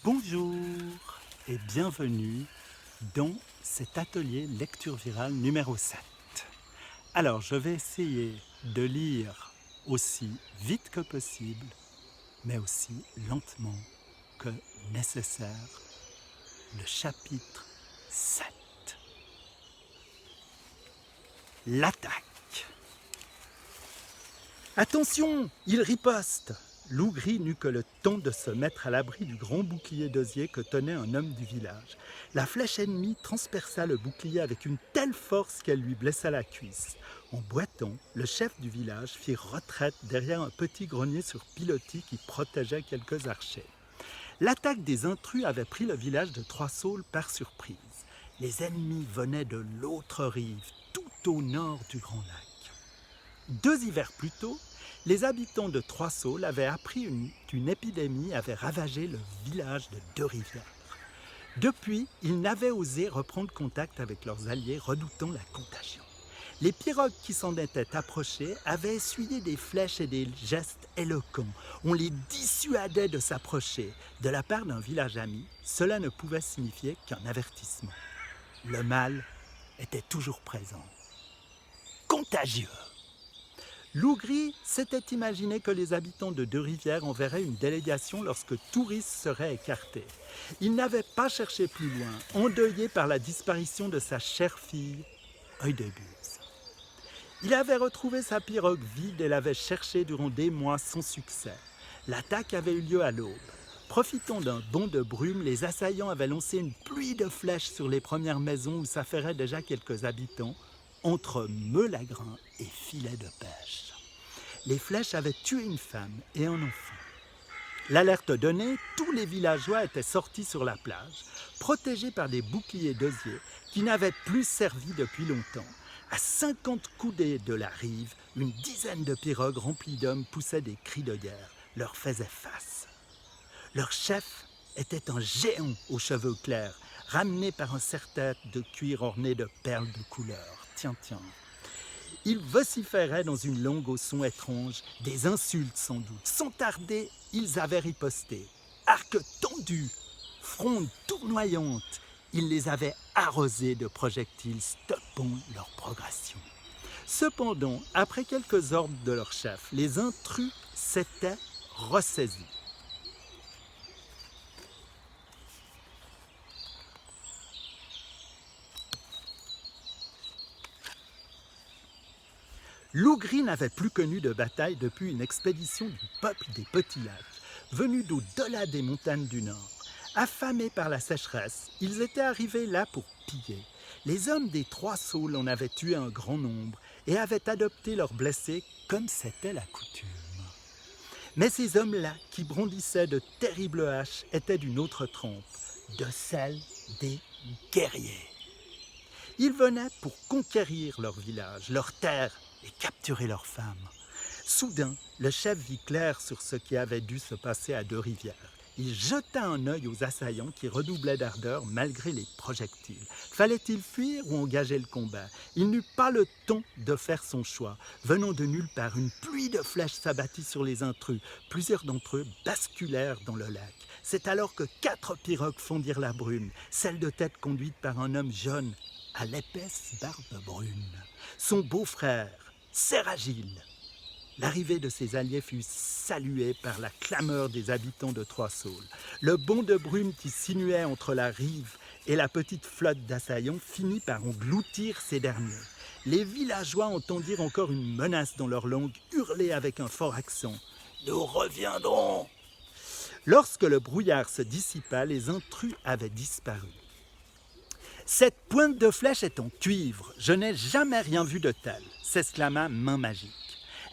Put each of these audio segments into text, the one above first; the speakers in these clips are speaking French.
Bonjour et bienvenue dans cet atelier lecture virale numéro 7. Alors, je vais essayer de lire aussi vite que possible, mais aussi lentement que nécessaire, le chapitre 7. L'attaque. Attention, il riposte. Lougri n'eut que le temps de se mettre à l'abri du grand bouclier d'osier que tenait un homme du village. La flèche ennemie transperça le bouclier avec une telle force qu'elle lui blessa la cuisse. En boitant, le chef du village fit retraite derrière un petit grenier sur pilotis qui protégeait quelques archers. L'attaque des intrus avait pris le village de Trois-Saules par surprise. Les ennemis venaient de l'autre rive, tout au nord du Grand Lac. 2 hivers plus tôt, les habitants de Trois-Saules avaient appris qu'une épidémie avait ravagé le village de Deux-Rivières. Depuis, ils n'avaient osé reprendre contact avec leurs alliés, redoutant la contagion. Les pirogues qui s'en étaient approchées avaient essuyé des flèches et des gestes éloquents. On les dissuadait de s'approcher. De la part d'un village ami, cela ne pouvait signifier qu'un avertissement. Le mal était toujours présent. Contagieux. Lougri s'était imaginé que les habitants de Deux-Rivières enverraient une délégation lorsque Touris serait écarté. Il n'avait pas cherché plus loin, endeuillé par la disparition de sa chère fille, Œil de Buse. Il avait retrouvé sa pirogue vide et l'avait cherchée durant des mois sans succès. L'attaque avait eu lieu à l'aube. Profitant d'un bond de brume, les assaillants avaient lancé une pluie de flèches sur les premières maisons où s'affairaient déjà quelques habitants, entre meulagrin et filets de pêche. Les flèches avaient tué une femme et un enfant. L'alerte donnée, tous les villageois étaient sortis sur la plage, protégés par des boucliers d'osier qui n'avaient plus servi depuis longtemps. À 50 coudées de la rive, une dizaine de pirogues remplies d'hommes poussaient des cris de guerre, leur faisaient face. Leur chef était un géant aux cheveux clairs, ramené par un serre-tête de cuir orné de perles de couleur. Tiens. Il vociférait dans une langue au son étrange, des insultes sans doute. Sans tarder, ils avaient riposté. Arcs tendus, frondes tournoyantes, ils les avaient arrosés de projectiles stoppant leur progression. Cependant, après quelques ordres de leur chef, les intrus s'étaient ressaisis. Lougri n'avait plus connu de bataille depuis une expédition du peuple des Petits Lacs, venu d'au-delà des montagnes du Nord. Affamés par la sécheresse, ils étaient arrivés là pour piller. Les hommes des Trois-Saules en avaient tué un grand nombre et avaient adopté leurs blessés comme c'était la coutume. Mais ces hommes-là, qui brandissaient de terribles haches, étaient d'une autre trempe, de celle des guerriers. Ils venaient pour conquérir leur village, leur terre, et capturer leurs femmes. Soudain, le chef vit clair sur ce qui avait dû se passer à Deux-Rivières. Il jeta un œil aux assaillants qui redoublaient d'ardeur malgré les projectiles. Fallait-il fuir ou engager le combat? Il n'eut pas le temps de faire son choix. Venant de nulle part, une pluie de flèches s'abattit sur les intrus. Plusieurs d'entre eux basculèrent dans le lac. C'est alors que 4 pirogues fondirent la brume, celle de tête conduite par un homme jeune, à l'épaisse barbe brune. Son beau-frère, Serragile. L'arrivée de ses alliés fut saluée par la clameur des habitants de Trois-Saules. Le bond de brume qui sinuait entre la rive et la petite flotte d'assaillants finit par engloutir ces derniers. Les villageois entendirent encore une menace dans leur langue, hurler avec un fort accent. « Nous reviendrons !» Lorsque le brouillard se dissipa, les intrus avaient disparu. Cette pointe de flèche est en cuivre, je n'ai jamais rien vu de tel, s'exclama Main Magique.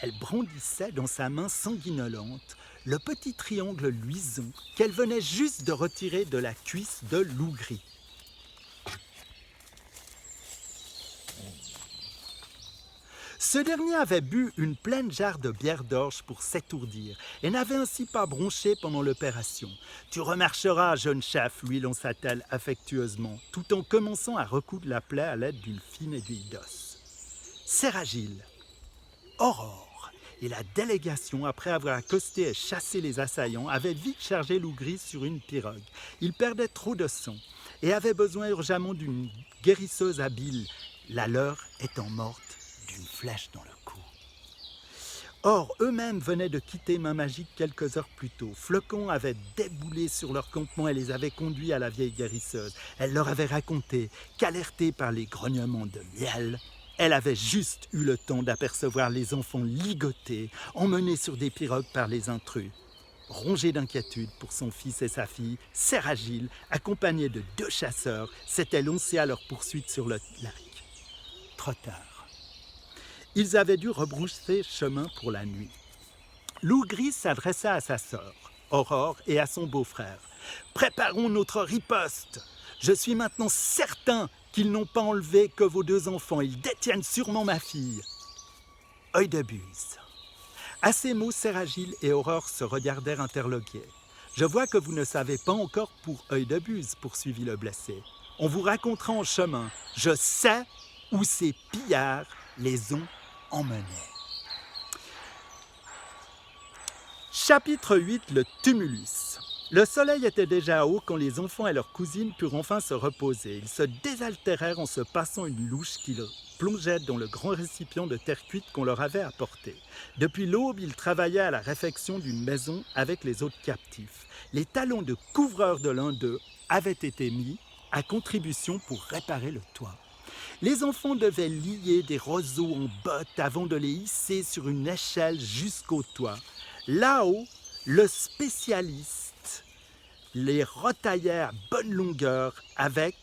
Elle brandissait dans sa main sanguinolente le petit triangle luisant qu'elle venait juste de retirer de la cuisse de Lougri. Ce dernier avait bu une pleine jarre de bière d'orge pour s'étourdir et n'avait ainsi pas bronché pendant l'opération. « Tu remarcheras, jeune chef, lui lança-t-elle affectueusement, tout en commençant à recoudre la plaie à l'aide d'une fine aiguille d'os. Serragile, Aurore et la délégation, après avoir accosté et chassé les assaillants, avait vite chargé Loup-Gris sur une pirogue. Il perdait trop de sang et avait besoin urgemment d'une guérisseuse habile, la leur étant morte d'une flèche dans le cou. Or, eux-mêmes venaient de quitter Main Magique quelques heures plus tôt. Flocon avait déboulé sur leur campement et les avait conduits à la vieille guérisseuse. Elle leur avait raconté qu'alertée par les grognements de miel, elle avait juste eu le temps d'apercevoir les enfants ligotés, emmenés sur des pirogues par les intrus. Rongée d'inquiétude pour son fils et sa fille, Serragile, accompagné de 2 chasseurs, s'était lancé à leur poursuite sur le lac. Trop tard. Ils avaient dû rebrousser chemin pour la nuit. Loup-Gris s'adressa à sa sœur, Aurore, et à son beau-frère. « Préparons notre riposte. Je suis maintenant certain qu'ils n'ont pas enlevé que vos 2 enfants. Ils détiennent sûrement ma fille. » Œil de Buse. À ces mots, Serragile et Aurore se regardèrent interloqués. « Je vois que vous ne savez pas encore pour Œil de Buse, poursuivit le blessé. On vous racontera en chemin. Je sais où ces pillards les ont emmenés. » Chapitre 8, le tumulus. Le soleil était déjà haut quand les enfants et leurs cousines purent enfin se reposer. Ils se désaltérèrent en se passant une louche qui plongeait dans le grand récipient de terre cuite qu'on leur avait apporté. Depuis l'aube, ils travaillaient à la réfection d'une maison avec les autres captifs. Les talons de couvreur de l'un d'eux avaient été mis à contribution pour réparer le toit. Les enfants devaient lier des roseaux en bottes avant de les hisser sur une échelle jusqu'au toit. Là-haut, le spécialiste les retaillait à bonne longueur avec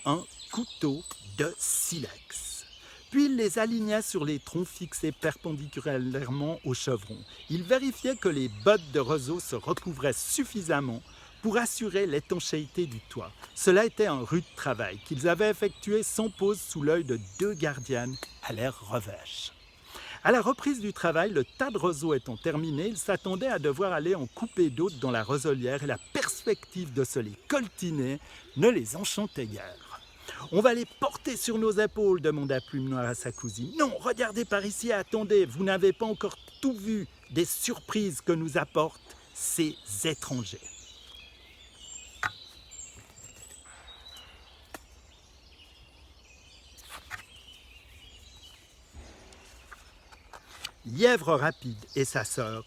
un couteau de silex. Puis il les alignait sur les troncs fixés perpendiculairement au chevron. Il vérifiait que les bottes de roseaux se recouvraient suffisamment pour assurer l'étanchéité du toit. Cela était un rude travail qu'ils avaient effectué sans pause sous l'œil de 2 gardiennes à l'air revêche. À la reprise du travail, le tas de roseaux étant terminé, ils s'attendaient à devoir aller en couper d'autres dans la roselière et la perspective de se les coltiner ne les enchantait guère. « On va les porter sur nos épaules » demanda Plume Noire à sa cousine. « Non, regardez par ici et attendez, vous n'avez pas encore tout vu des surprises que nous apportent ces étrangers. » Lièvre Rapide et sa sœur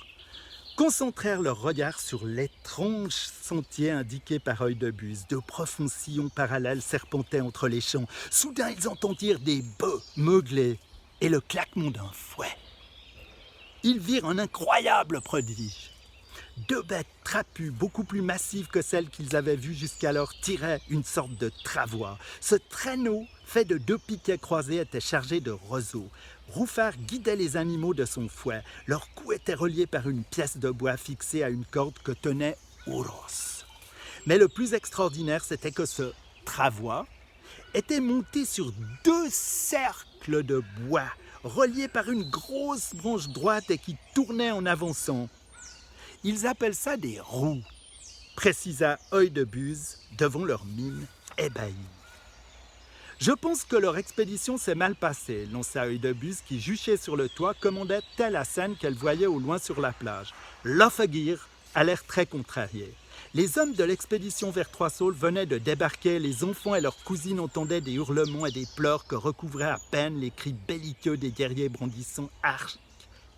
concentrèrent leur regard sur l'étrange sentier indiqué par Œil de Buse. De profonds sillons parallèles serpentaient entre les champs. Soudain, ils entendirent des bœufs meugler et le claquement d'un fouet. Ils virent un incroyable prodige. 2 bêtes trapues, beaucoup plus massives que celles qu'ils avaient vues jusqu'alors, tiraient une sorte de travois. Ce traîneau, fait de 2 piquets croisés, était chargé de roseaux. Rouffard guidait les animaux de son fouet. Leur cou était relié par une pièce de bois fixée à une corde que tenait Ouros. Mais le plus extraordinaire, c'était que ce travois était monté sur 2 cercles de bois, reliés par une grosse branche droite et qui tournaient en avançant. Ils appellent ça des roues, précisa Œil de Buse devant leur mine ébahie. Je pense que leur expédition s'est mal passée, lança Œil de Buse qui, juché sur le toit, commandait telle la scène qu'elle voyait au loin sur la plage. Loffegir a l'air très contrarié. Les hommes de l'expédition vers Trois-Saules venaient de débarquer, les enfants et leurs cousines entendaient des hurlements et des pleurs que recouvraient à peine les cris belliqueux des guerriers brandissant arcs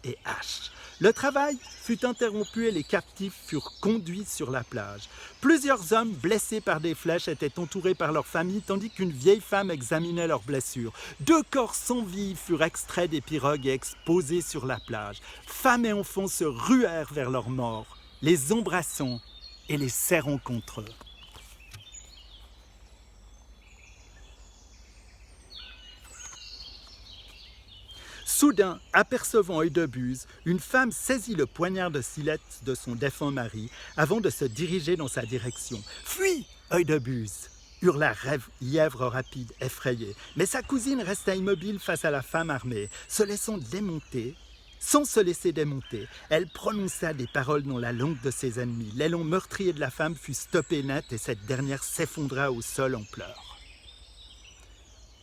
et haches. Le travail fut interrompu et les captifs furent conduits sur la plage. Plusieurs hommes blessés par des flèches étaient entourés par leurs familles, tandis qu'une vieille femme examinait leurs blessures. 2 corps sans vie furent extraits des pirogues et exposés sur la plage. Femmes et enfants se ruèrent vers leurs morts, les embrassant et les serrant contre eux. Soudain, apercevant Œil de Buse, une femme saisit le poignard de Silette de son défunt mari avant de se diriger dans sa direction. « Fuis, Œil de Buse !» hurla Lièvre Rapide, effrayé. Mais sa cousine resta immobile face à la femme armée. Sans se laisser démonter, elle prononça des paroles dans la langue de ses ennemis. L'élan meurtrier de la femme fut stoppé net et cette dernière s'effondra au sol en pleurs.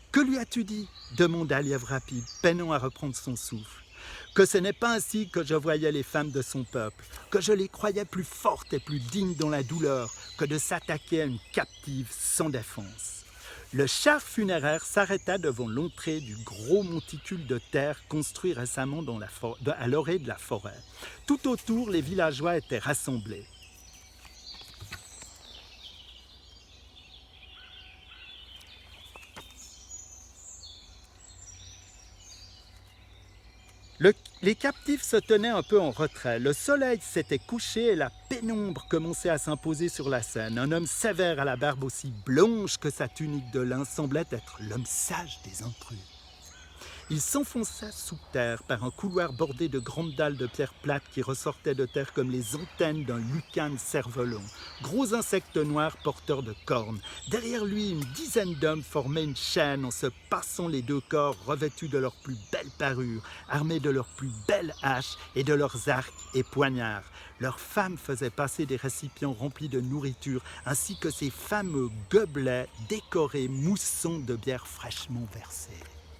« Que lui as-tu dit » demanda Lièvre Rapide, peinant à reprendre son souffle. « que ce n'est pas ainsi que je voyais les femmes de son peuple, que je les croyais plus fortes et plus dignes dans la douleur que de s'attaquer à une captive sans défense. Le char funéraire s'arrêta devant l'entrée du gros monticule de terre construit récemment à l'orée de la forêt. Tout autour, les villageois étaient rassemblés. Les captifs se tenaient un peu en retrait. Le soleil s'était couché et la pénombre commençait à s'imposer sur la scène. Un homme sévère à la barbe aussi blanche que sa tunique de lin semblait être l'homme sage des intrus. Il s'enfonça sous terre par un couloir bordé de grandes dalles de pierre plate qui ressortaient de terre comme les antennes d'un lucane cerf-volant. Gros insectes noirs porteurs de cornes. Derrière lui, une dizaine d'hommes formaient une chaîne en se passant les deux corps revêtus de leurs plus belles parures, armés de leurs plus belles haches et de leurs arcs et poignards. Leurs femmes faisaient passer des récipients remplis de nourriture, ainsi que ces fameux gobelets décorés moussants de bière fraîchement versée.